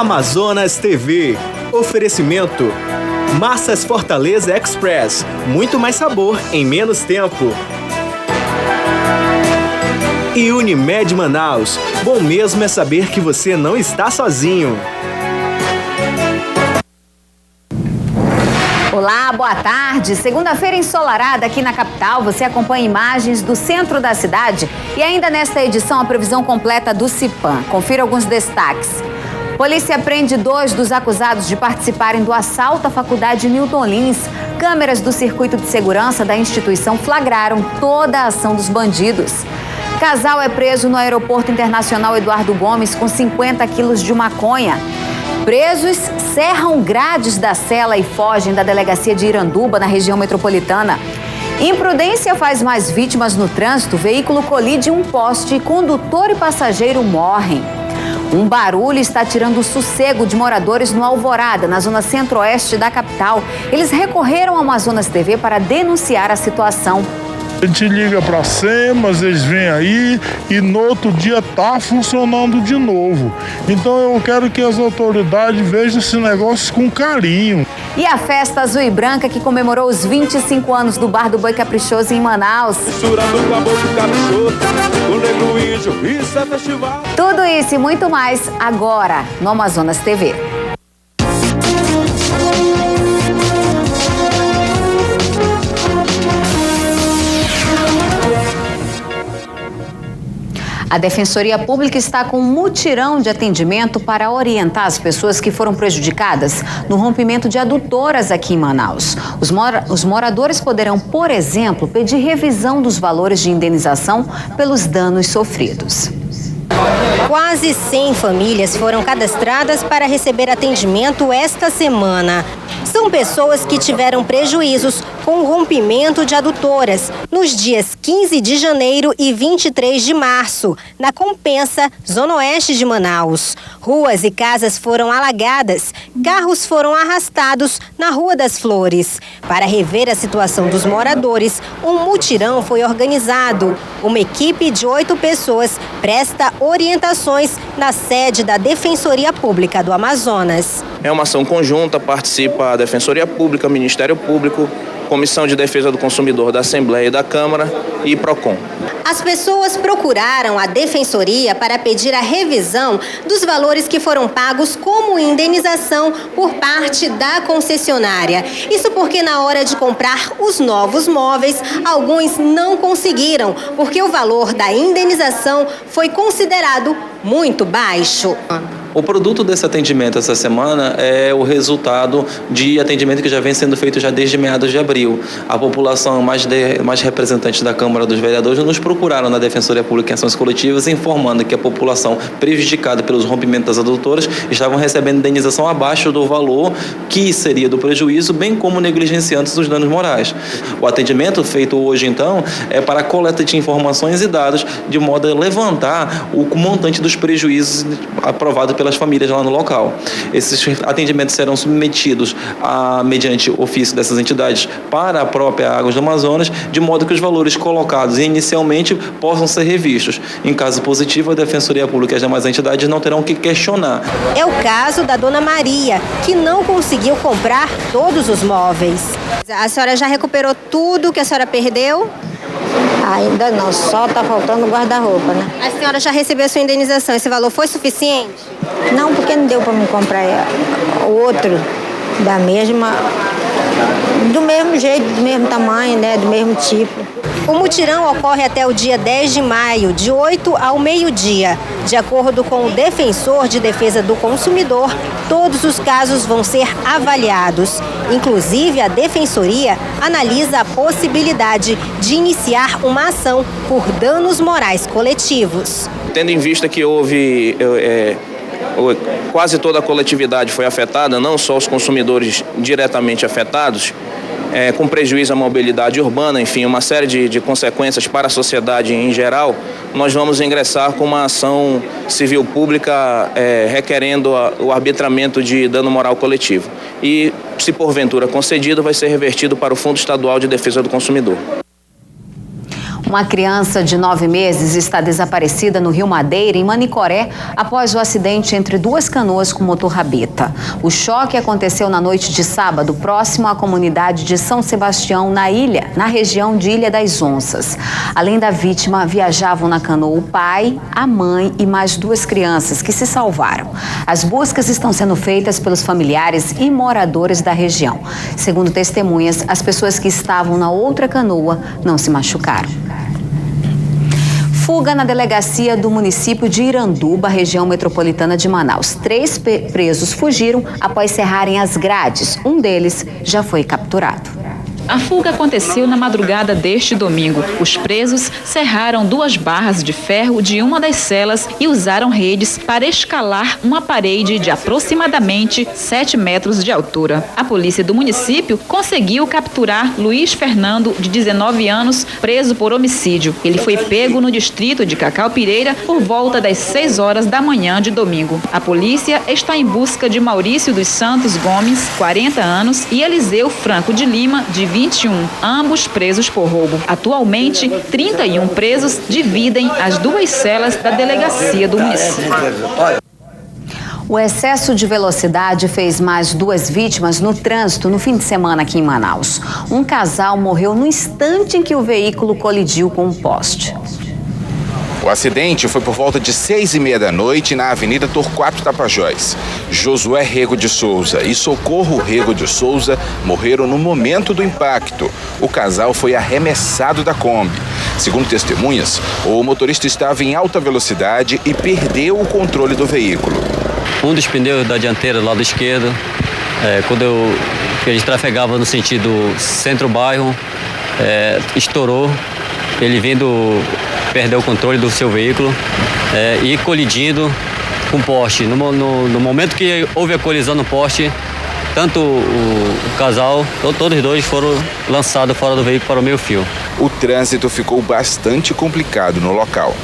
Amazonas TV. Oferecimento: Massas Fortaleza Express. Muito mais sabor em menos tempo. E Unimed Manaus. Bom mesmo é saber que você não está sozinho. Olá, boa tarde. Segunda-feira ensolarada aqui na capital. Você acompanha imagens do centro da cidade e ainda nesta edição a previsão completa do CIPAM. Confira alguns destaques. Polícia prende 2 dos acusados de participarem do assalto à faculdade Newton Lins. Câmeras do circuito de segurança da instituição flagraram toda a ação dos bandidos. Casal é preso no aeroporto internacional Eduardo Gomes com 50 quilos de maconha. Presos serram grades da cela e fogem da delegacia de Iranduba, na região metropolitana. Imprudência faz mais vítimas no trânsito. Veículo colide um poste e condutor e passageiro morrem. Um barulho está tirando o sossego de moradores no Alvorada, na zona centro-oeste da capital. Eles recorreram ao Amazonas TV para denunciar a situação. A gente liga para SEMAS, eles vêm aí e no outro dia tá funcionando de novo. Então eu quero que as autoridades vejam esse negócio com carinho. E a festa azul e branca que comemorou os 25 anos do Bar do Boi Caprichoso em Manaus. Tudo isso e muito mais agora no Amazonas TV. A Defensoria Pública está com um mutirão de atendimento para orientar as pessoas que foram prejudicadas no rompimento de adutoras aqui em Manaus. Os moradores poderão, por exemplo, pedir revisão dos valores de indenização pelos danos sofridos. Quase 100 famílias foram cadastradas para receber atendimento esta semana. São pessoas que tiveram prejuízos com o rompimento de adutoras nos dias 15 de janeiro e 23 de março, na Compensa, zona oeste de Manaus. Ruas e casas foram alagadas, carros foram arrastados na Rua das Flores. Para rever a situação dos moradores, um mutirão foi organizado. Uma equipe de 8 pessoas presta orientações na sede da Defensoria Pública do Amazonas. É uma ação conjunta, participa a Defensoria Pública, Ministério Público, Comissão de Defesa do Consumidor da Assembleia e da Câmara e PROCON. As pessoas procuraram a Defensoria para pedir a revisão dos valores que foram pagos como indenização por parte da concessionária. Isso porque na hora de comprar os novos móveis, alguns não conseguiram, porque o valor da indenização foi considerado muito baixo. O produto desse atendimento essa semana é o resultado de atendimento que já vem sendo feito já desde meados de abril. A população, mais representantes da Câmara dos Vereadores, nos procuraram na Defensoria Pública em Ações Coletivas, informando que a população prejudicada pelos rompimentos das adutoras estavam recebendo indenização abaixo do valor que seria do prejuízo, bem como negligenciantes dos danos morais. O atendimento feito hoje, então, é para a coleta de informações e dados, de modo a levantar o montante dos prejuízos aprovado pelas famílias lá no local. Esses atendimentos serão submetidos mediante ofício dessas entidades para a própria Águas do Amazonas, de modo que os valores colocados inicialmente possam ser revistos. Em caso positivo, a Defensoria Pública e as demais entidades não terão que questionar. É o caso da dona Maria, que não conseguiu comprar todos os móveis. A senhora já recuperou tudo que a senhora perdeu? Ainda não, só tá faltando guarda-roupa, né? A senhora já recebeu a sua indenização, esse valor foi suficiente? Não, porque não deu para me comprar o outro do mesmo jeito, do mesmo tamanho, né, do mesmo tipo. O mutirão ocorre até o dia 10 de maio, de 8 ao meio-dia. De acordo com o defensor de defesa do consumidor, todos os casos vão ser avaliados. Inclusive, a Defensoria analisa a possibilidade de iniciar uma ação por danos morais coletivos. Tendo em vista que houve quase toda a coletividade foi afetada, não só os consumidores diretamente afetados, com prejuízo à mobilidade urbana, enfim, uma série de consequências para a sociedade em geral, nós vamos ingressar com uma ação civil pública requerendo o arbitramento de dano moral coletivo. E, se porventura concedido, vai ser revertido para o Fundo Estadual de Defesa do Consumidor. Uma criança de 9 meses está desaparecida no Rio Madeira, em Manicoré, após o acidente entre duas canoas com motor rabeta. O choque aconteceu na noite de sábado, próximo à comunidade de São Sebastião, na região de Ilha das Onças. Além da vítima, viajavam na canoa o pai, a mãe e mais 2 crianças que se salvaram. As buscas estão sendo feitas pelos familiares e moradores da região. Segundo testemunhas, as pessoas que estavam na outra canoa não se machucaram. Fuga na delegacia do município de Iranduba, região metropolitana de Manaus. 3 presos fugiram após serrarem as grades. Um deles já foi capturado. A fuga aconteceu na madrugada deste domingo. Os presos serraram 2 barras de ferro de uma das celas e usaram redes para escalar uma parede de aproximadamente 7 metros de altura. A polícia do município conseguiu capturar Luiz Fernando, de 19 anos, preso por homicídio. Ele foi pego no distrito de Cacaupireira por volta das 6 horas da manhã de domingo. A polícia está em busca de Maurício dos Santos Gomes, 40 anos, e Eliseu Franco de Lima, de 21, ambos presos por roubo. Atualmente, 31 presos dividem as 2 celas da delegacia do município. O excesso de velocidade fez mais 2 vítimas no trânsito no fim de semana aqui em Manaus. Um casal morreu no instante em que o veículo colidiu com um poste. O acidente foi por volta de 6h30 da noite na Avenida Torquato Tapajós. Josué Rego de Souza e Socorro Rego de Souza morreram no momento do impacto. O casal foi arremessado da Kombi. Segundo testemunhas, o motorista estava em alta velocidade e perdeu o controle do veículo. Um dos pneus da dianteira do lado esquerdo, quando ele trafegava no sentido centro-bairro, estourou. Ele perdeu o controle do seu veículo e colidindo com o poste. No momento que houve a colisão no poste, tanto o casal, todos os 2 foram lançados fora do veículo para o meio-fio. O trânsito ficou bastante complicado no local.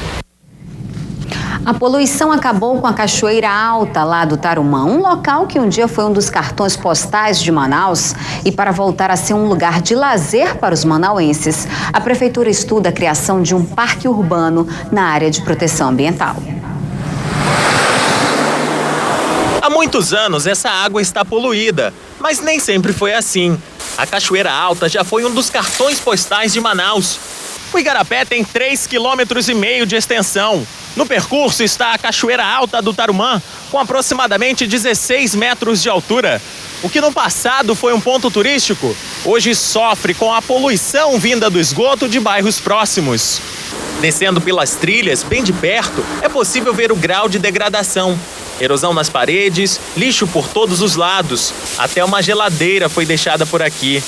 A poluição acabou com a Cachoeira Alta, lá do Tarumã, um local que um dia foi um dos cartões postais de Manaus. E para voltar a ser um lugar de lazer para os manauenses, a prefeitura estuda a criação de um parque urbano na área de proteção ambiental. Há muitos anos essa água está poluída, mas nem sempre foi assim. A Cachoeira Alta já foi um dos cartões postais de Manaus. O Igarapé tem 3,5 km de extensão. No percurso está a Cachoeira Alta do Tarumã, com aproximadamente 16 metros de altura. O que no passado foi um ponto turístico, hoje sofre com a poluição vinda do esgoto de bairros próximos. Descendo pelas trilhas, bem de perto, é possível ver o grau de degradação. Erosão nas paredes, lixo por todos os lados. Até uma geladeira foi deixada por aqui.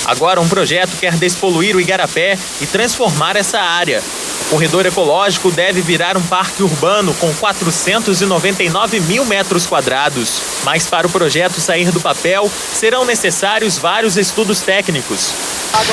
Agora um projeto quer despoluir o Igarapé e transformar essa área. O corredor ecológico deve virar um parque urbano com 499 mil metros quadrados. Mas para o projeto sair do papel, serão necessários vários estudos técnicos.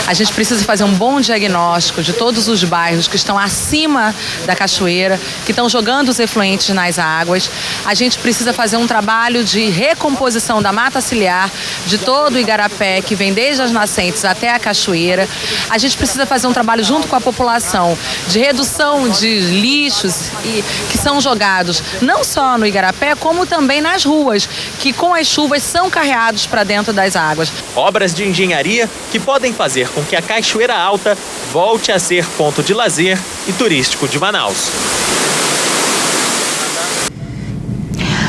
A gente precisa fazer um bom diagnóstico de todos os bairros que estão acima da cachoeira, que estão jogando os efluentes nas águas. A gente precisa fazer um trabalho de recomposição da mata ciliar de todo o Igarapé, que vem desde as nascentes até a cachoeira. A gente precisa fazer um trabalho junto com a população de redução de lixos que são jogados não só no Igarapé, como também nas ruas, que com as chuvas são carreados para dentro das águas. Obras de engenharia que podem fazer com que a Cachoeira Alta volte a ser ponto de lazer e turístico de Manaus.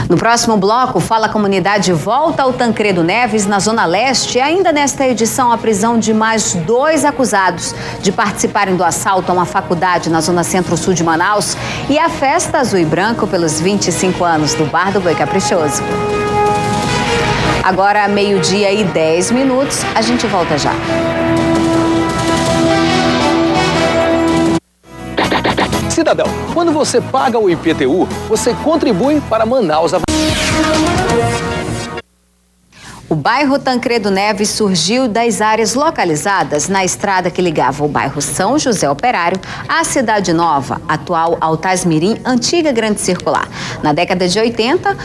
No próximo bloco, Fala a Comunidade volta ao Tancredo Neves, na Zona Leste. E ainda nesta edição, a prisão de mais 2 acusados de participarem do assalto a uma faculdade na Zona Centro-Sul de Manaus. E a festa azul e branco pelos 25 anos do Bar do Boi Caprichoso. Agora, 12h10, a gente volta já. Cidadão, quando você paga o IPTU, você contribui para Manaus. O bairro Tancredo Neves surgiu das áreas localizadas na estrada que ligava o bairro São José Operário à Cidade Nova, atual Altasmirim, antiga Grande Circular. Na década de 80,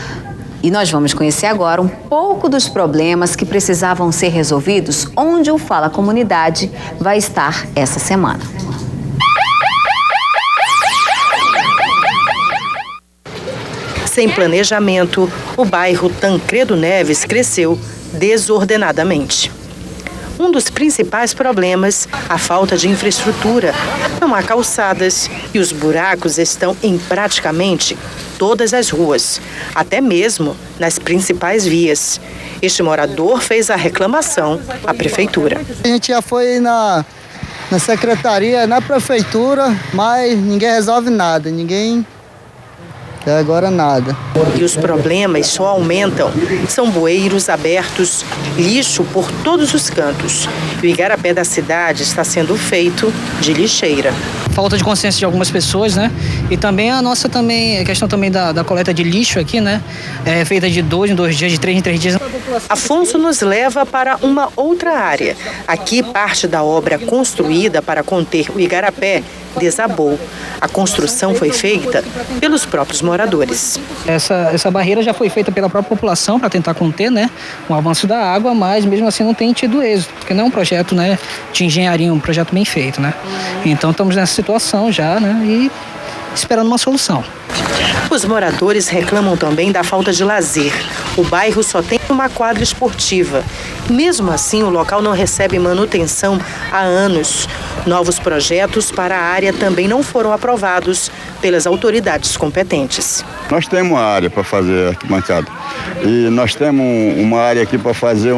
e nós vamos conhecer agora um pouco dos problemas que precisavam ser resolvidos, onde o Fala Comunidade vai estar essa semana. Sem planejamento, o bairro Tancredo Neves cresceu desordenadamente. Um dos principais problemas, a falta de infraestrutura. Não há calçadas e os buracos estão em praticamente todas as ruas, até mesmo nas principais vias. Este morador fez a reclamação à prefeitura. A gente já foi na secretaria, na prefeitura, mas ninguém resolve nada, até agora nada. E os problemas só aumentam. São bueiros abertos, lixo por todos os cantos. E o igarapé da cidade está sendo feito de lixeira. Falta de consciência de algumas pessoas, né? E também a questão também da coleta de lixo aqui, né? É feita de 2 em 2 dias, de 3 em 3 dias. Afonso nos leva para uma outra área. Aqui, parte da obra construída para conter o igarapé desabou. A construção foi feita pelos próprios moradores. Essa barreira já foi feita pela própria população para tentar conter, né, o avanço da água, mas mesmo assim não tem tido êxito, porque não é um projeto, né, de engenharia, um projeto bem feito, né. Então estamos nessa situação já, né, e esperando uma solução. Os moradores reclamam também da falta de lazer. O bairro só tem uma quadra esportiva. Mesmo assim, o local não recebe manutenção há anos. Novos projetos para a área também não foram aprovados pelas autoridades competentes. Nós temos uma área para fazer arquibancada. E nós temos uma área aqui para fazer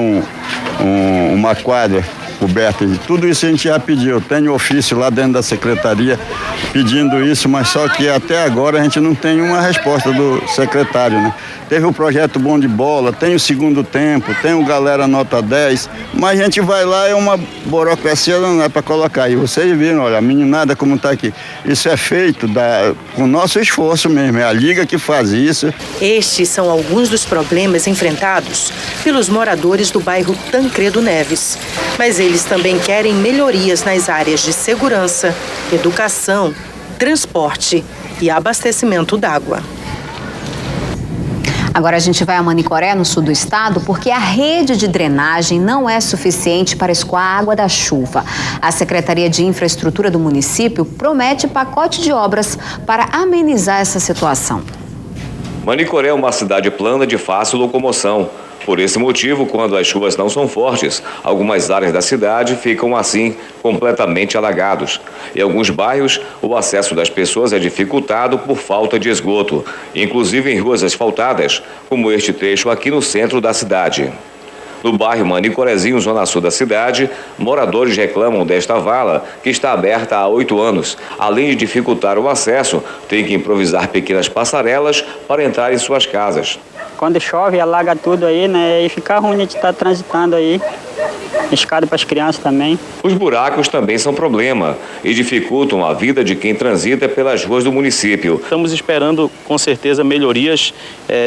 uma quadra coberta. E tudo isso a gente já pediu. Tem ofício lá dentro da secretaria pedindo isso, mas só que até agora a gente não tem uma resposta do secretário, né? Teve o projeto Bom de Bola, tem o segundo tempo, tem o Galera Nota 10, mas a gente vai lá, é uma burocracia, não é para colocar. E vocês viram, olha, a meninada como está aqui. Isso é feito com nosso esforço mesmo, é a Liga que faz isso. Estes são alguns dos problemas enfrentados pelos moradores do bairro Tancredo Neves. Mas eles também querem melhorias nas áreas de segurança, educação, transporte e abastecimento d'água. Agora a gente vai a Manicoré, no sul do estado, porque a rede de drenagem não é suficiente para escoar a água da chuva. A Secretaria de Infraestrutura do município promete pacote de obras para amenizar essa situação. Manicoré é uma cidade plana de fácil locomoção. Por esse motivo, quando as chuvas não são fortes, algumas áreas da cidade ficam assim, completamente alagados. Em alguns bairros, o acesso das pessoas é dificultado por falta de esgoto, inclusive em ruas asfaltadas, como este trecho aqui no centro da cidade. No bairro Manicorezinho, zona sul da cidade, moradores reclamam desta vala, que está aberta há 8 anos. Além de dificultar o acesso, tem que improvisar pequenas passarelas para entrar em suas casas. Quando chove, alaga tudo aí, né? E fica ruim a gente estar transitando aí. Escada para as crianças também. Os buracos também são problema e dificultam a vida de quem transita pelas ruas do município. Estamos esperando, com certeza, melhorias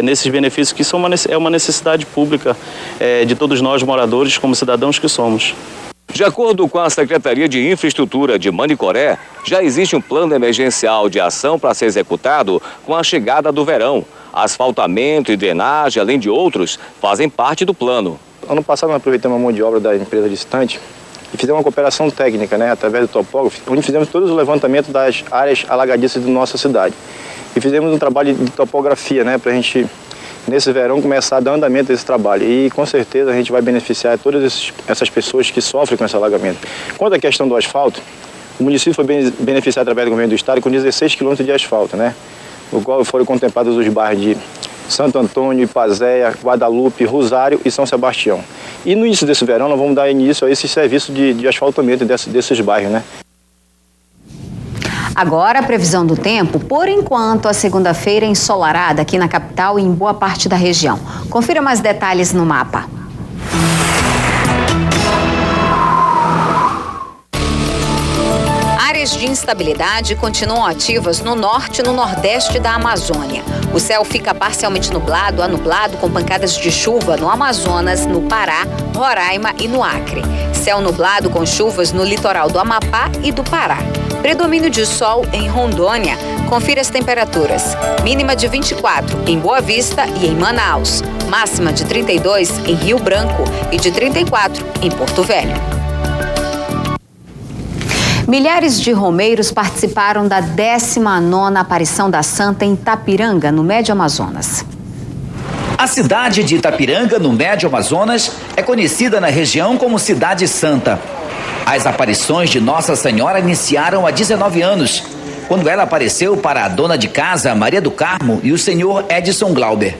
nesses benefícios, que é uma necessidade pública de todos nós, moradores, como cidadãos que somos. De acordo com a Secretaria de Infraestrutura de Manicoré, já existe um plano emergencial de ação para ser executado com a chegada do verão. Asfaltamento e drenagem, além de outros, fazem parte do plano. Ano passado nós aproveitamos a mão de obra da empresa distante e fizemos uma cooperação técnica, através do topógrafo, onde fizemos todos os levantamentos das áreas alagadiças de nossa cidade. E fizemos um trabalho de topografia, para a gente, nesse verão, começar a dar andamento a esse trabalho. E com certeza a gente vai beneficiar todas essas pessoas que sofrem com esse alagamento. Quanto à questão do asfalto, o município foi beneficiado através do governo do estado com 16 quilômetros de asfalto, no qual foram contemplados os bairros de Santo Antônio, Ipazéia, Guadalupe, Rosário e São Sebastião. E no início desse verão nós vamos dar início a esse serviço de asfaltamento desses bairros, Agora a previsão do tempo, por enquanto a segunda-feira é ensolarada aqui na capital e em boa parte da região. Confira mais detalhes no mapa. Áreas de instabilidade continuam ativas no norte e no nordeste da Amazônia. O céu fica parcialmente nublado a nublado com pancadas de chuva no Amazonas, no Pará, Roraima e no Acre. Céu nublado com chuvas no litoral do Amapá e do Pará. Predomínio de sol em Rondônia. Confira as temperaturas. Mínima de 24 em Boa Vista e em Manaus. Máxima de 32 em Rio Branco e de 34 em Porto Velho. Milhares de romeiros participaram da 19ª aparição da Santa em Itapiranga, no Médio Amazonas. A cidade de Itapiranga, no Médio Amazonas, é conhecida na região como Cidade Santa. As aparições de Nossa Senhora iniciaram há 19 anos, quando ela apareceu para a dona de casa Maria do Carmo e o senhor Edson Glauber.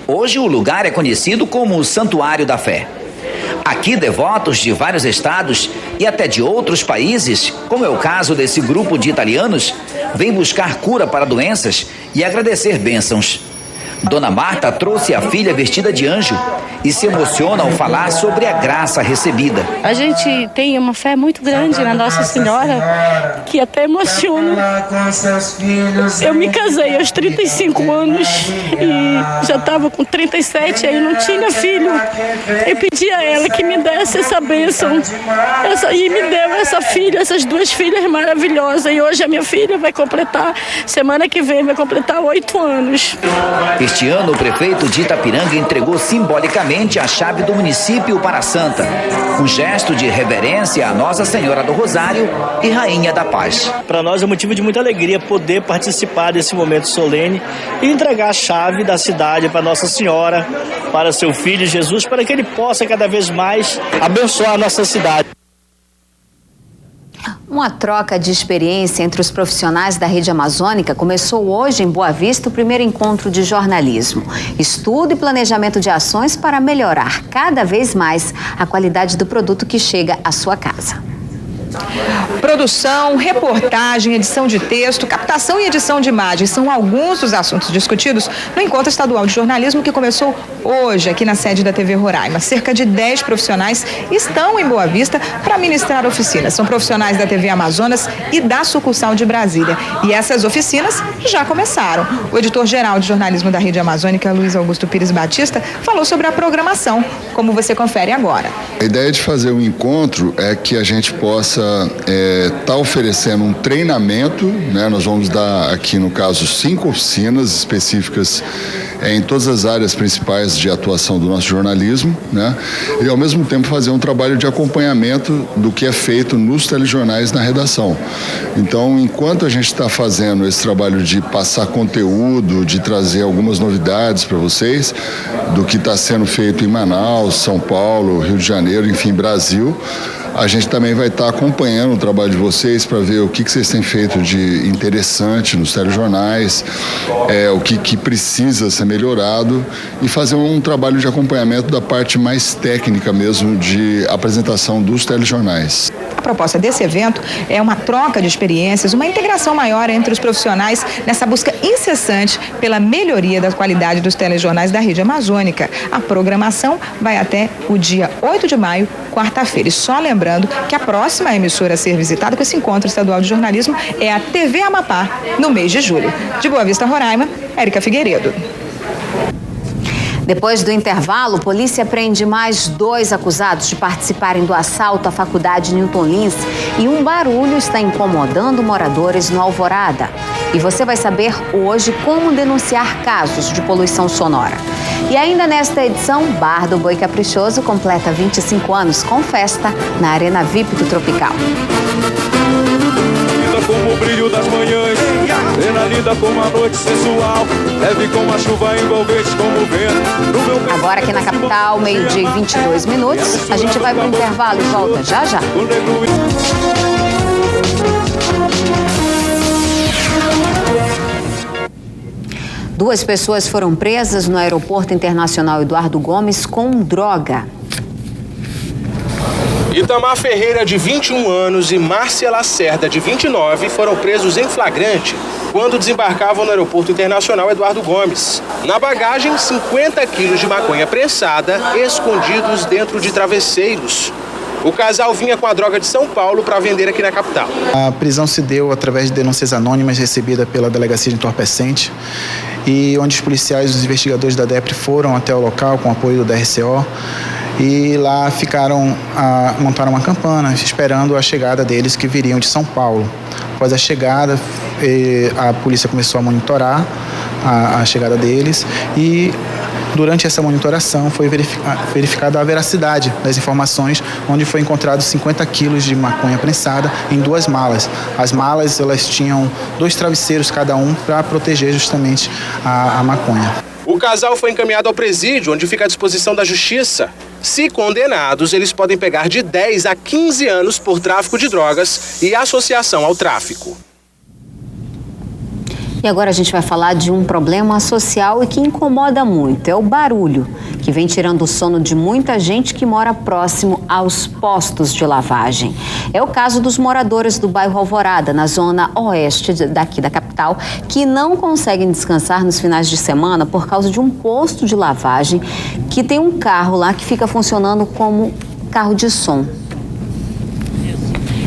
Hoje o lugar é conhecido como o Santuário da Fé. Aqui, devotos de vários estados e até de outros países, como é o caso desse grupo de italianos, vêm buscar cura para doenças e agradecer bênçãos. Dona Marta trouxe a filha vestida de anjo e se emociona ao falar sobre a graça recebida. A gente tem uma fé muito grande na Nossa Senhora, que até emociona. Eu me casei aos 35 anos e já estava com 37, aí não tinha filho. Eu pedi a ela que me desse essa bênção e me deu essa filha, essas duas filhas maravilhosas. E hoje a minha filha vai completar, semana que vem, vai completar 8 anos. Este ano, o prefeito de Itapiranga entregou simbolicamente a chave do município para a Santa, um gesto de reverência à Nossa Senhora do Rosário e Rainha da Paz. Para nós é motivo de muita alegria poder participar desse momento solene e entregar a chave da cidade para Nossa Senhora, para seu filho Jesus, para que ele possa cada vez mais abençoar a nossa cidade. Uma troca de experiência entre os profissionais da rede amazônica começou hoje em Boa Vista o primeiro encontro de jornalismo. Estudo e planejamento de ações para melhorar cada vez mais a qualidade do produto que chega à sua casa. Produção, reportagem, edição de texto, captação e edição de imagens são alguns dos assuntos discutidos no Encontro Estadual de Jornalismo que começou hoje aqui na sede da TV Roraima. Cerca de 10 profissionais estão em Boa Vista para ministrar oficinas. São profissionais da TV Amazonas e da sucursal de Brasília. E essas oficinas já começaram. O editor-geral de jornalismo da Rede Amazônica, Luiz Augusto Pires Batista, falou sobre a programação, como você confere agora. A ideia de fazer um encontro é que a gente possa está oferecendo um treinamento, né? Nós vamos dar aqui, no caso, 5 oficinas específicas em todas as áreas principais de atuação do nosso jornalismo, né? E ao mesmo tempo fazer um trabalho de acompanhamento do que é feito nos telejornais na redação. Então, enquanto a gente está fazendo esse trabalho de passar conteúdo, de trazer algumas novidades para vocês, do que está sendo feito em Manaus, São Paulo, Rio de Janeiro, enfim, Brasil, a gente também vai estar acompanhando o trabalho de vocês para ver o que vocês têm feito de interessante nos telejornais, o que precisa ser melhorado e fazer um trabalho de acompanhamento da parte mais técnica mesmo de apresentação dos telejornais. A proposta desse evento é uma troca de experiências, uma integração maior entre os profissionais nessa busca incessante pela melhoria da qualidade dos telejornais da rede amazônica. A programação vai até o dia 8 de maio, quarta-feira. E só lembrando que a próxima emissora a ser visitada com esse encontro estadual de jornalismo é a TV Amapá, no mês de julho. De Boa Vista, Roraima, Érica Figueiredo. Depois do intervalo, polícia prende mais 2 acusados de participarem do assalto à faculdade Newton Lins e um barulho está incomodando moradores no Alvorada. E você vai saber hoje como denunciar casos de poluição sonora. E ainda nesta edição, Bar do Boi Caprichoso completa 25 anos com festa na Arena VIP do Tropical. Como o brilho das manhãs, cena linda como a noite sensual, leve como a chuva envolvente como o vento. Agora aqui na capital, 12h e 22 minutos, a gente vai para o intervalo e volta já já. Duas pessoas foram presas no Aeroporto Internacional Eduardo Gomes com droga. Itamar Ferreira, de 21 anos, e Márcia Lacerda, de 29, foram presos em flagrante quando desembarcavam no Aeroporto Internacional Eduardo Gomes. Na bagagem, 50 quilos de maconha prensada, escondidos dentro de travesseiros. O casal vinha com a droga de São Paulo para vender aqui na capital. A prisão se deu através de denúncias anônimas recebidas pela Delegacia de Entorpecente e onde os policiais e os investigadores da DEPRE foram até o local com apoio do DRCO. E lá montaram uma campana esperando a chegada deles que viriam de São Paulo. Após a chegada, a polícia começou a monitorar a chegada deles e Durante essa monitoração foi verificada a veracidade das informações, onde foi encontrado 50 quilos de maconha prensada em 2 malas. As malas, elas tinham 2 travesseiros cada um para proteger justamente a maconha. O casal foi encaminhado ao presídio, onde fica à disposição da justiça. Se condenados, eles podem pegar de 10 a 15 anos por tráfico de drogas e associação ao tráfico. E agora a gente vai falar de um problema social e que incomoda muito, é o barulho, que vem tirando o sono de muita gente que mora próximo aos postos de lavagem. É o caso dos moradores do bairro Alvorada, na zona oeste daqui da capital, que não conseguem descansar nos finais de semana por causa de um posto de lavagem que tem um carro lá que fica funcionando como carro de som.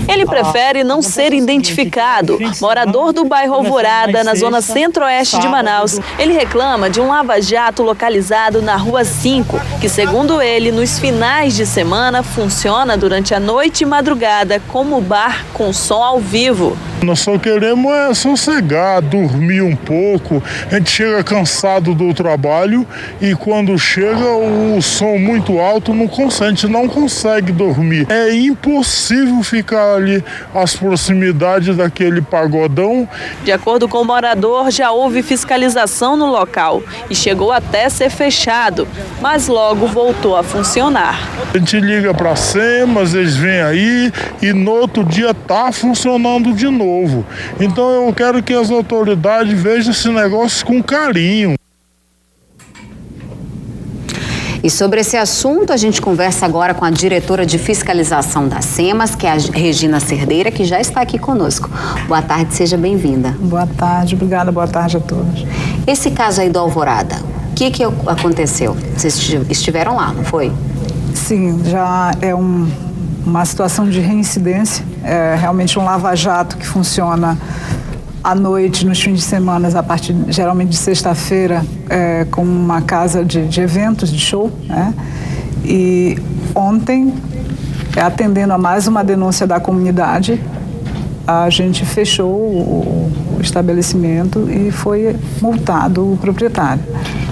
Ele prefere não ser identificado. Morador do bairro Alvorada, na zona centro-oeste de Manaus, ele reclama de um lava-jato localizado na Rua 5, que, segundo ele, nos finais de semana funciona durante a noite e madrugada como bar com som ao vivo. Nós só queremos sossegar, dormir um pouco. A gente chega cansado do trabalho e quando chega o som muito alto, a gente não consegue dormir. É impossível ficar ali às proximidades daquele pagodão. De acordo com o morador, já houve fiscalização no local e chegou até ser fechado, mas logo voltou a funcionar. A gente liga para a SEMAS, eles vêm aí e no outro dia está funcionando de novo. Então eu quero que as autoridades vejam esse negócio com carinho. E sobre esse assunto, a gente conversa agora com a diretora de fiscalização da SEMAS, que é a Regina Cerdeira, que já está aqui conosco. Boa tarde, seja bem-vinda. Boa tarde, obrigada, boa tarde a todos. Esse caso aí do Alvorada, o que aconteceu? Vocês estiveram lá, não foi? Sim, já é uma situação de reincidência, é realmente um lava-jato que funciona à noite, nos fins de semana, a partir geralmente de sexta-feira, como uma casa de eventos, de show, né? E ontem, atendendo a mais uma denúncia da comunidade, a gente fechou o estabelecimento e foi multado o proprietário.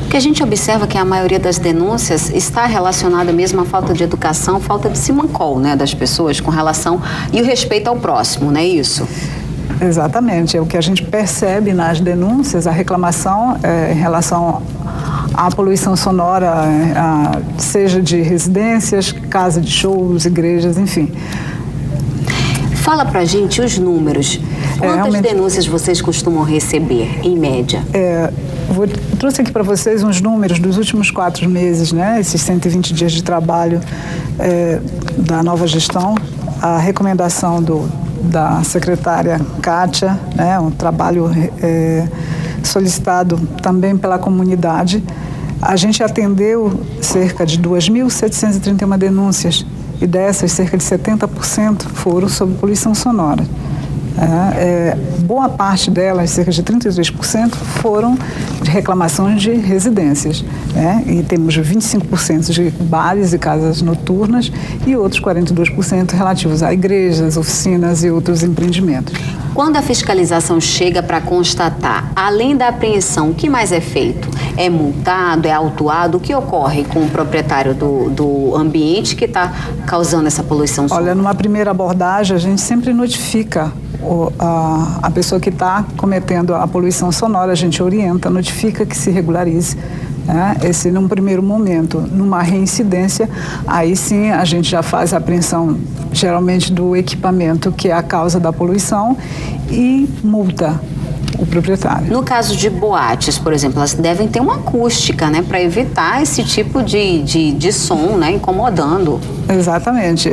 O que a gente observa que a maioria das denúncias está relacionada mesmo à falta de educação, falta de simancol, né, das pessoas com relação e o respeito ao próximo, não é isso? Exatamente, é o que a gente percebe nas denúncias, a reclamação em relação à poluição sonora, seja de residências, casa de shows, igrejas, enfim. Fala pra gente os números. Quantas denúncias vocês costumam receber, em média? Trouxe aqui para vocês uns números dos últimos 4 meses, né? Esses 120 dias de trabalho da nova gestão, a recomendação da secretária Kátia, né? Um trabalho solicitado também pela comunidade. A gente atendeu cerca de 2.731 denúncias e dessas, cerca de 70% foram sobre poluição sonora. Boa parte delas, cerca de 33%, foram de reclamações de residências, né? E temos 25% de bares e casas noturnas e outros 42% relativos a igrejas, oficinas e outros empreendimentos. Quando a fiscalização chega para constatar, além da apreensão, o que mais é feito? É multado, é autuado? O que ocorre com o proprietário do ambiente que está causando essa poluição sonora? Olha, numa primeira abordagem, a gente sempre notifica a pessoa que está cometendo a poluição sonora, a gente orienta, notifica que se regularize. Esse num primeiro momento. Numa reincidência, aí sim a gente já faz a apreensão geralmente do equipamento que é a causa da poluição e multa o proprietário. No caso de boates, por exemplo, elas devem ter uma acústica, né, para evitar esse tipo de som, né, incomodando. Exatamente.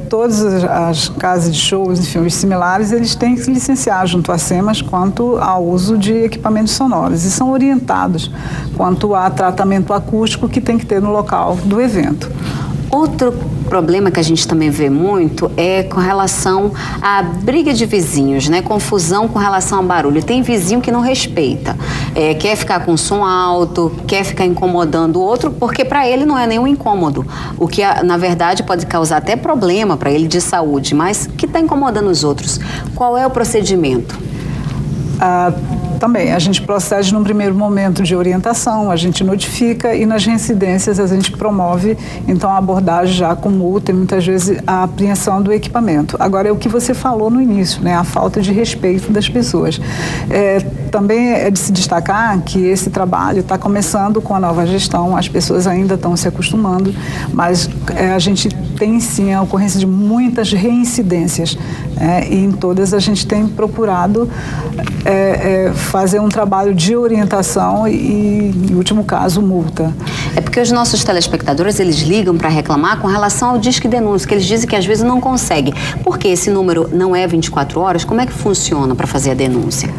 Todas as casas de shows, enfim, os similares, eles têm que se licenciar junto à SEMAS quanto ao uso de equipamentos sonoros e são orientados quanto a tratamento acústico que tem que ter no local do evento. Outro problema que a gente também vê muito é com relação à briga de vizinhos, né? Confusão com relação ao barulho. Tem vizinho que não respeita, quer ficar com som alto, quer ficar incomodando o outro, porque para ele não é nenhum incômodo. O que, na verdade, pode causar até problema para ele de saúde, mas que está incomodando os outros. Qual é o procedimento? também. A gente procede num primeiro momento de orientação, a gente notifica e nas reincidências a gente promove, então, a abordagem já com multa e muitas vezes a apreensão do equipamento. Agora, é o que você falou no início, né? A falta de respeito das pessoas. Também é de se destacar que esse trabalho está começando com a nova gestão, as pessoas ainda estão se acostumando, mas a gente tem sim a ocorrência de muitas reincidências, e em todas a gente tem procurado fazer um trabalho de orientação e, em último caso, multa. É porque os nossos telespectadores, eles ligam para reclamar com relação ao Disque Denúncia, que eles dizem que às vezes não conseguem. Porque esse número não é 24 horas, como é que funciona para fazer a denúncia?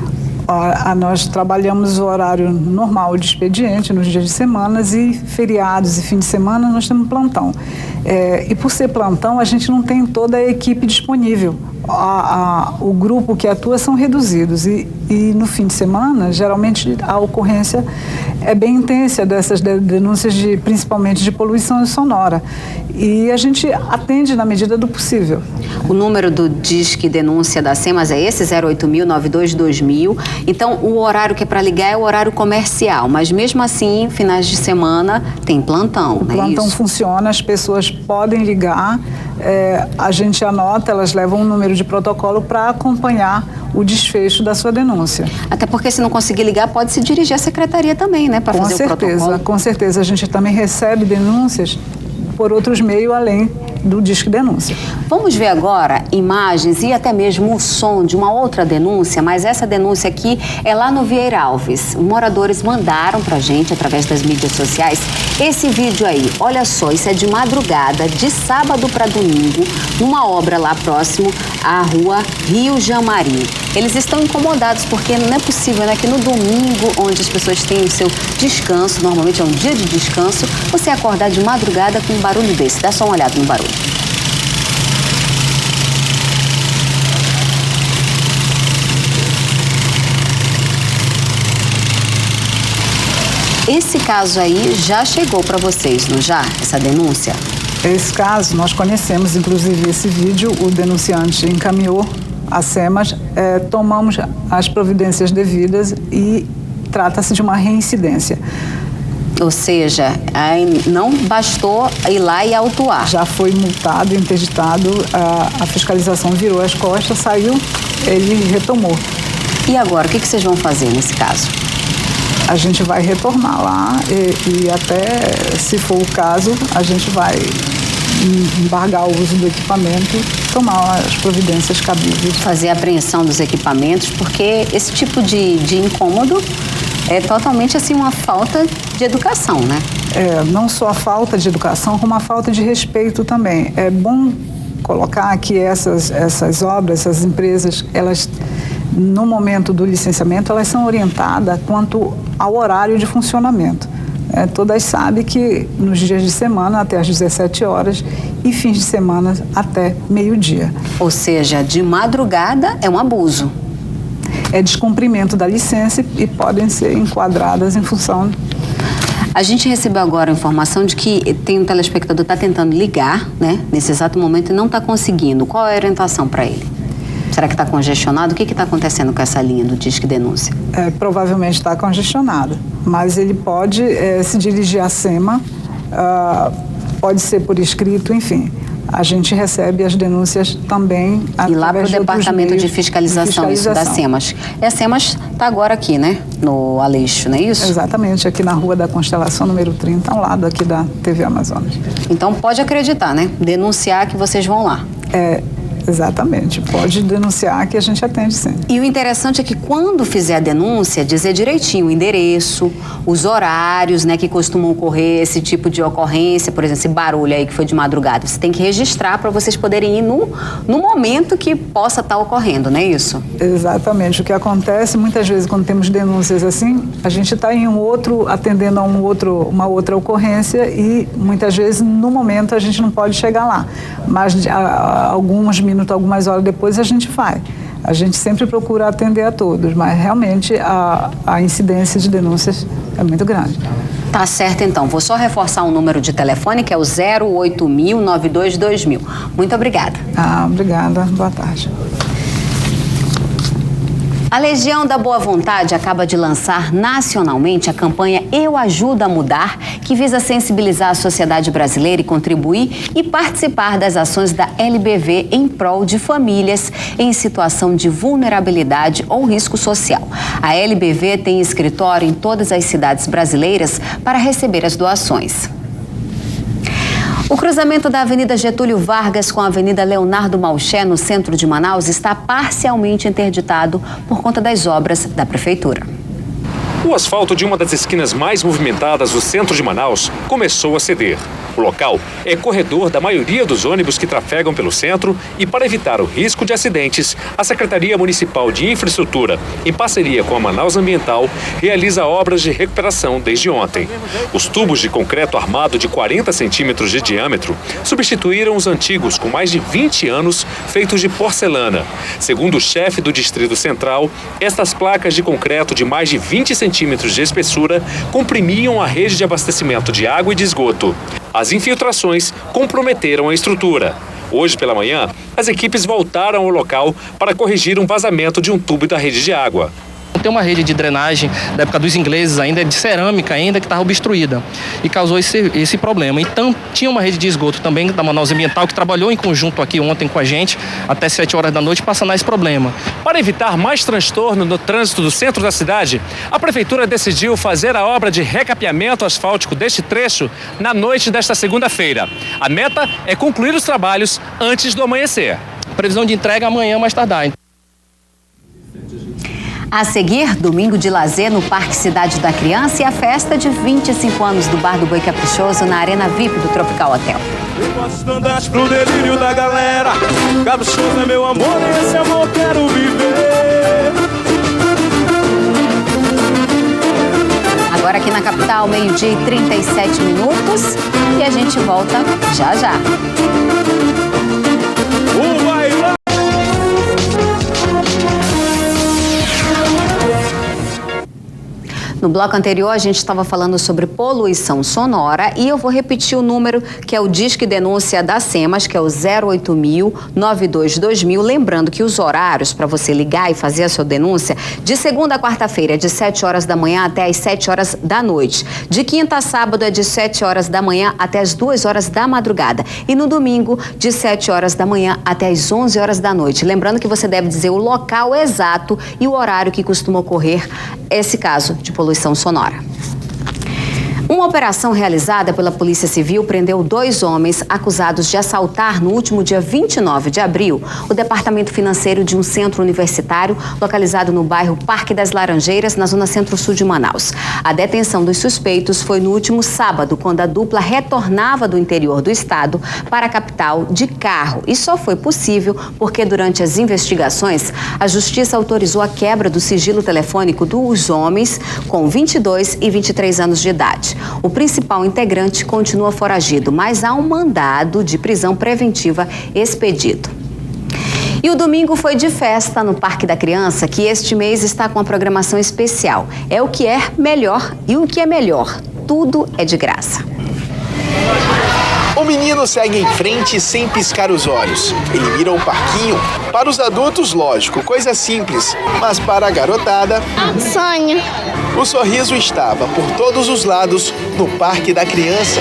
Nós trabalhamos o horário normal de expediente nos dias de semanas e feriados e fim de semana nós temos plantão. E por ser plantão, a gente não tem toda a equipe disponível. O grupo que atua são reduzidos e no fim de semana, geralmente a ocorrência é bem intensa dessas denúncias, principalmente de poluição sonora. E a gente atende na medida do possível. O número do Disque Denúncia da SEMAS é esse, 08.092.2000. Então, o horário que é para ligar é o horário comercial, mas mesmo assim, finais de semana, tem plantão, O plantão funciona, as pessoas podem ligar, a gente anota, elas levam um número de protocolo para acompanhar o desfecho da sua denúncia. Até porque se não conseguir ligar, pode se dirigir à secretaria também, né, para fazer o protocolo. Com certeza, a gente também recebe denúncias por outros meios além do Disque Denúncia. Vamos ver agora imagens e até mesmo o som de uma outra denúncia, mas essa denúncia aqui é lá no Vieira Alves. Moradores mandaram pra gente, através das mídias sociais, esse vídeo aí. Olha só, isso é de madrugada, de sábado para domingo, numa obra lá próximo à rua Rio Jamari. Eles estão incomodados porque não é possível, né, que no domingo, onde as pessoas têm o seu descanso, normalmente é um dia de descanso, você acordar de madrugada com um barulho desse. Dá só uma olhada no barulho. Esse caso aí já chegou para vocês, não já? Essa denúncia? Esse caso, nós conhecemos, inclusive, esse vídeo, o denunciante encaminhou a SEMAS, tomamos as providências devidas e trata-se de uma reincidência. Ou seja, não bastou ir lá e autuar. Já foi multado, interditado, a fiscalização virou as costas, saiu, ele retomou. E agora, o que vocês vão fazer nesse caso? A gente vai retornar lá e até, se for o caso, a gente vai embargar o uso do equipamento, tomar as providências cabíveis. Fazer a apreensão dos equipamentos, porque esse tipo de incômodo é totalmente assim uma falta de educação, né? Não só a falta de educação, como a falta de respeito também. É bom colocar que essas obras, essas empresas, elas, no momento do licenciamento, elas são orientadas quanto ao horário de funcionamento. Todas sabem que nos dias de semana até às 17 horas e fins de semana até meio-dia. Ou seja, de madrugada é um abuso. É descumprimento da licença e podem ser enquadradas em função. A gente recebeu agora a informação de que tem um telespectador que está tentando ligar, né, nesse exato momento e não está conseguindo. Qual é a orientação para ele? Será que está congestionado? O que está acontecendo com essa linha do Disque Denúncia? Provavelmente está congestionado, mas ele pode se dirigir à SEMA, pode ser por escrito, enfim. A gente recebe as denúncias também e lá para o Departamento de Fiscalização, isso da SEMAS. E a SEMAS está agora aqui, né? No Aleixo, não é isso? Exatamente, aqui na Rua da Constelação, número 30, ao lado aqui da TV Amazonas. Então pode acreditar, né? Denunciar que vocês vão lá. Exatamente, pode denunciar que a gente atende sim. E o interessante é que quando fizer a denúncia, dizer direitinho o endereço, os horários, né, que costumam ocorrer esse tipo de ocorrência, por exemplo, esse barulho aí que foi de madrugada. Você tem que registrar para vocês poderem ir no momento que possa estar ocorrendo, não é isso? Exatamente. O que acontece muitas vezes quando temos denúncias assim, a gente está em atendendo a uma outra ocorrência e muitas vezes no momento a gente não pode chegar lá. Mas algumas horas depois a gente vai. A gente sempre procura atender a todos, mas realmente a incidência de denúncias é muito grande. Tá certo, então. Vou só reforçar o número de telefone, que é o 08.092.2000. Muito obrigada. Obrigada. Boa tarde. A Legião da Boa Vontade acaba de lançar nacionalmente a campanha Eu Ajudo a Mudar, que visa sensibilizar a sociedade brasileira e contribuir e participar das ações da LBV em prol de famílias em situação de vulnerabilidade ou risco social. A LBV tem escritório em todas as cidades brasileiras para receber as doações. O cruzamento da Avenida Getúlio Vargas com a Avenida Leonardo Malché, no centro de Manaus, está parcialmente interditado por conta das obras da Prefeitura. O asfalto de uma das esquinas mais movimentadas do centro de Manaus começou a ceder. O local é corredor da maioria dos ônibus que trafegam pelo centro e, para evitar o risco de acidentes, a Secretaria Municipal de Infraestrutura, em parceria com a Manaus Ambiental, realiza obras de recuperação desde ontem. Os tubos de concreto armado de 40 centímetros de diâmetro substituíram os antigos com mais de 20 anos feitos de porcelana. Segundo o chefe do Distrito Central, estas placas de concreto de mais de 20 centímetros de espessura comprimiam a rede de abastecimento de água e de esgoto. As infiltrações comprometeram a estrutura. Hoje pela manhã, as equipes voltaram ao local para corrigir um vazamento de um tubo da rede de água. Tem uma rede de drenagem da época dos ingleses ainda, de cerâmica ainda, que estava obstruída e causou esse problema. Então, tinha uma rede de esgoto também da Manaus Ambiental que trabalhou em conjunto aqui ontem com a gente até 7 horas da noite para sanar esse problema. Para evitar mais transtorno no trânsito do centro da cidade, a Prefeitura decidiu fazer a obra de recapeamento asfáltico deste trecho na noite desta segunda-feira. A meta é concluir os trabalhos antes do amanhecer. Previsão de entrega amanhã mais tardar. A seguir, domingo de lazer no Parque Cidade da Criança e a festa de 25 anos do Bar do Boi Caprichoso na Arena VIP do Tropical Hotel. Pro delírio da galera, caprichoso é meu amor, esse amor quero viver. Agora aqui na capital, 12h37 e a gente volta já já. No bloco anterior, a gente estava falando sobre poluição sonora e eu vou repetir o número que é o Disque Denúncia da SEMAS, que é o 08.000-922000. Lembrando que os horários para você ligar e fazer a sua denúncia, de segunda a quarta-feira é de 7 horas da manhã até as 7 horas da noite. De quinta a sábado é de 7 horas da manhã até as 2 horas da madrugada. E no domingo, de 7 horas da manhã até as 11 horas da noite. Lembrando que você deve dizer o local exato e o horário que costuma ocorrer esse caso de poluição sonora. Uma operação realizada pela Polícia Civil prendeu 2 homens acusados de assaltar no último dia 29 de abril o departamento financeiro de um centro universitário localizado no bairro Parque das Laranjeiras, na zona centro-sul de Manaus. A detenção dos suspeitos foi no último sábado, quando a dupla retornava do interior do estado para a capital de carro. E só foi possível porque durante as investigações a Justiça autorizou a quebra do sigilo telefônico dos homens com 22 e 23 anos de idade. O principal integrante continua foragido, mas há um mandado de prisão preventiva expedido. E o domingo foi de festa no Parque da Criança, que este mês está com uma programação especial. É o que é melhor e o que é melhor. Tudo é de graça. O menino segue em frente sem piscar os olhos. Ele mira o parquinho. Para os adultos, lógico, coisa simples. Mas para a garotada... sonho. O sorriso estava por todos os lados no Parque da Criança.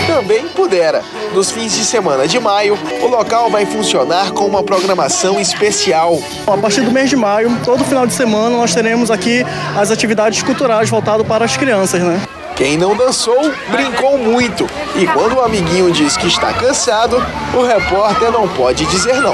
Também pudera. Nos fins de semana de maio, o local vai funcionar com uma programação especial. A partir do mês de maio, todo final de semana, nós teremos aqui as atividades culturais voltadas para as crianças, né? Quem não dançou, brincou muito. E quando o amiguinho diz que está cansado, o repórter não pode dizer não.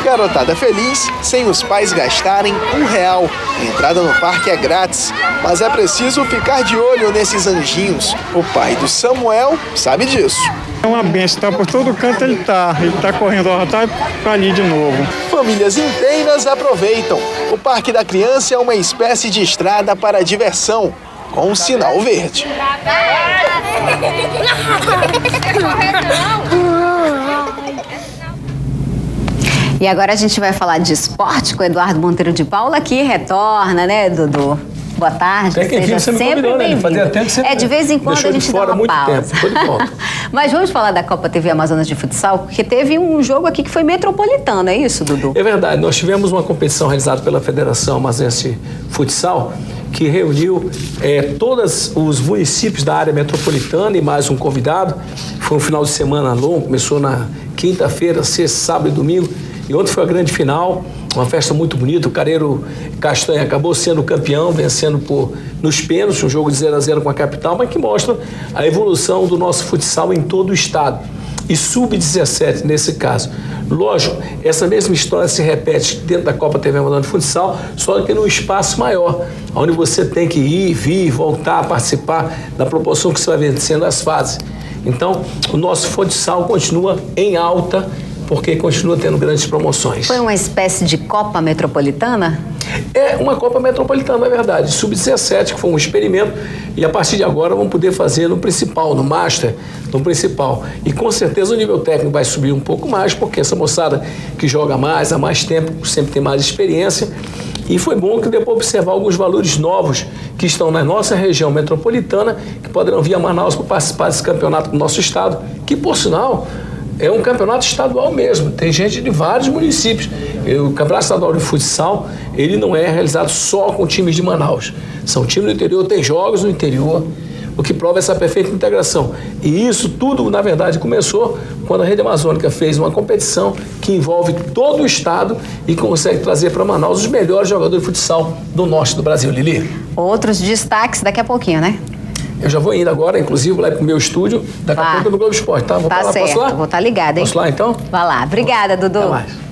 Garotada feliz, sem os pais gastarem R$1. A entrada no parque é grátis, mas é preciso ficar de olho nesses anjinhos. O pai do Samuel sabe disso. É uma benção, tá por todo canto ele tá correndo, ó, tá ali de novo. Famílias inteiras aproveitam. O Parque da Criança é uma espécie de estrada para a diversão, com um sinal verde. E agora a gente vai falar de esporte com o Eduardo Monteiro de Paula, que retorna, né, Dudu? Boa tarde, Até que enfim, você me convidou, né? Fazia tempo que você de vez em quando a gente dá uma pausa. Mas vamos falar da Copa TV Amazonas de Futsal, porque teve um jogo aqui que foi metropolitano, é isso, Dudu? É verdade, nós tivemos uma competição realizada pela Federação Amazonense de Futsal, que reuniu todos os municípios da área metropolitana e mais um convidado. Foi um final de semana longo, começou na quinta-feira, sexta, sábado e domingo. E ontem foi a grande final, uma festa muito bonita. O Careiro Castanha acabou sendo campeão, vencendo nos pênaltis, um jogo de 0-0 com a capital, mas que mostra a evolução do nosso futsal em todo o estado. E sub-17 nesse caso. Lógico, essa mesma história se repete dentro da Copa TV Amazonas de Futsal, só que num espaço maior, onde você tem que ir, vir, voltar, participar da proporção que você vai vencendo as fases. Então, o nosso futsal continua em alta, porque continua tendo grandes promoções. Foi uma espécie de Copa Metropolitana? É uma Copa Metropolitana, na verdade, sub-17, que foi um experimento, e a partir de agora vamos poder fazer no principal, no Master, no principal. E com certeza o nível técnico vai subir um pouco mais, porque essa moçada que joga mais, há mais tempo, sempre tem mais experiência. E foi bom que depois observar alguns valores novos que estão na nossa região metropolitana, que poderão vir a Manaus para participar desse campeonato do nosso estado, que, por sinal, é um campeonato estadual mesmo, tem gente de vários municípios. O Campeonato Estadual de Futsal, ele não é realizado só com times de Manaus. São times do interior, tem jogos no interior, o que prova essa perfeita integração. E isso tudo, na verdade, começou quando a Rede Amazônica fez uma competição que envolve todo o estado e consegue trazer para Manaus os melhores jogadores de futsal do norte do Brasil. Lili? Outros destaques daqui a pouquinho, né? Eu já vou indo agora, inclusive, lá pro meu estúdio, daqui a pouco no Globo Esporte, tá? Tá certo, posso lá? Vou estar ligada, hein? Posso lá, então? Vai lá. Obrigada, Dudu. Até mais.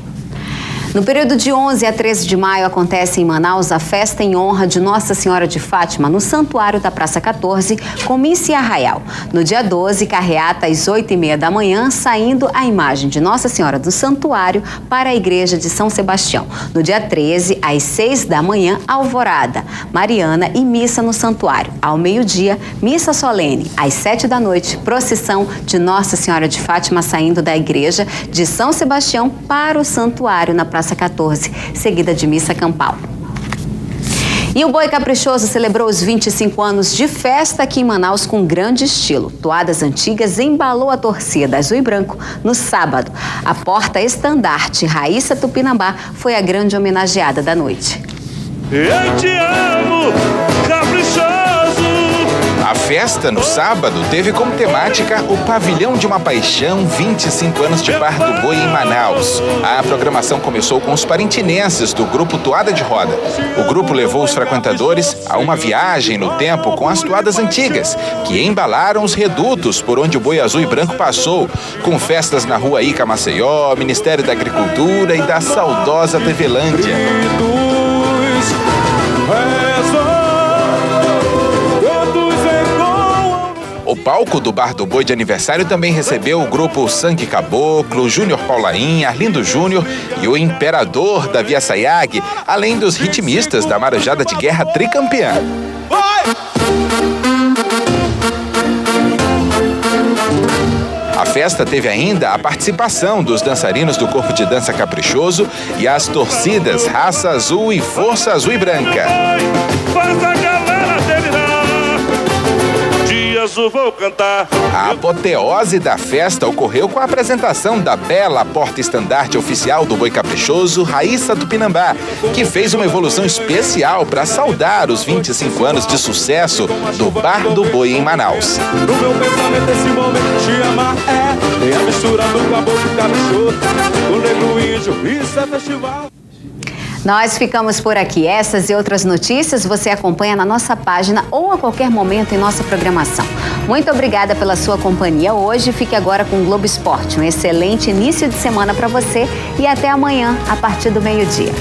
No período de 11 a 13 de maio acontece em Manaus a festa em honra de Nossa Senhora de Fátima no Santuário da Praça 14, com missa e arraial. No dia 12, carreata às 8h30 da manhã, saindo a imagem de Nossa Senhora do Santuário para a Igreja de São Sebastião. No dia 13, às 6 da manhã, alvorada, mariana e missa no Santuário. Ao meio-dia, missa solene. Às 7 da noite, procissão de Nossa Senhora de Fátima saindo da Igreja de São Sebastião para o Santuário na Praça 14, seguida de missa campal. E o Boi Caprichoso celebrou os 25 anos de festa aqui em Manaus com grande estilo. Toadas antigas embalou a torcida azul e branco no sábado. A porta-estandarte Raíssa Tupinambá foi a grande homenageada da noite. Eu te amo, caprichoso! A festa, no sábado, teve como temática o Pavilhão de uma Paixão, 25 anos de Bar do Boi em Manaus. A programação começou com os parintinenses do grupo Toada de Roda. O grupo levou os frequentadores a uma viagem no tempo com as toadas antigas, que embalaram os redutos por onde o boi azul e branco passou, com festas na Rua Ica Maceió, Ministério da Agricultura e da saudosa TVlândia. O palco do Bar do Boi de aniversário também recebeu o grupo Sangue Caboclo, Júnior Paulaim, Arlindo Júnior e o Imperador Davi Assayag, além dos ritmistas da Marujada de Guerra tricampeã. A festa teve ainda a participação dos dançarinos do Corpo de Dança Caprichoso e as torcidas Raça Azul e Força Azul e Branca. Vou cantar. A apoteose da festa ocorreu com a apresentação da bela porta-estandarte oficial do Boi Caprichoso, Raíssa Tupinambá, que fez uma evolução especial para saudar os 25 anos de sucesso do Bar do Boi em Manaus. No meu pensamento esse momento te amar é a mistura do caboclo caprichoso, o negro índio, isso é festival. Nós ficamos por aqui. Essas e outras notícias você acompanha na nossa página ou a qualquer momento em nossa programação. Muito obrigada pela sua companhia hoje. Fique agora com o Globo Esporte. Um excelente início de semana para você e até amanhã, a partir do meio-dia.